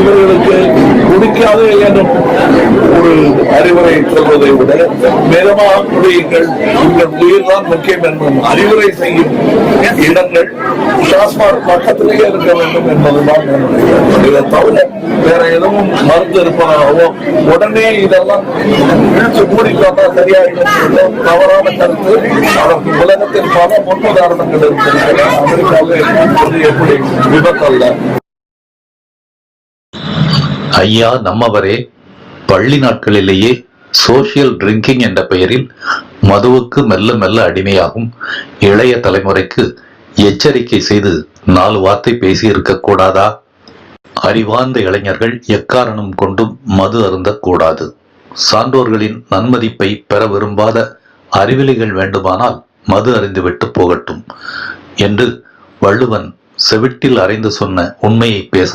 இவர்களுக்கு குடிக்காதே எனும் ஒரு அறிவுரை சொல்வதை விட மிதமாக குடியுங்கள், உங்கள் உயிர் தான் முக்கியம் என்னும் அறிவுரை செய்யும் இடங்கள் டாஸ்மாக் பக்கத்திலேயே இருக்க வேண்டும் என்பதுதான் இதை தவிர வேற எதுவும் மருந்து இருப்பதாகவோ உடனே இதெல்லாம் இழுத்து மூடிக்காட்டா சரியாயிடும் தவறான கருத்து. அதற்கு உலகத்தில் பல முன்னுதாரணங்கள் இருக்கிறது. அமெரிக்காவில் எப்படி விபத்தல்ல. ஐயா நம்மவரே பள்ளி நாட்களிலேயே சோசியல் ட்ரிங்கிங் என்ற பெயரில் மதுவுக்கு மெல்ல மெல்ல அடிமையாகும் இளைய தலைமுறைக்கு எச்சரிக்கை செய்து 4 வார்த்தை பேசி இருக்க கூடாதா? அறிவார்ந்த இளைஞர்கள் எக்காரணம் கொண்டும் மது அருந்தக்கூடாது. சான்றோர்களின் நன்மதிப்பை பெற விரும்பாத அறிவிலிகள் வேண்டுமானால் மது அறிந்துவிட்டு போகட்டும் என்று வள்ளுவன் செவிட்டில் அறைந்து சொன்ன உண்மையை பேச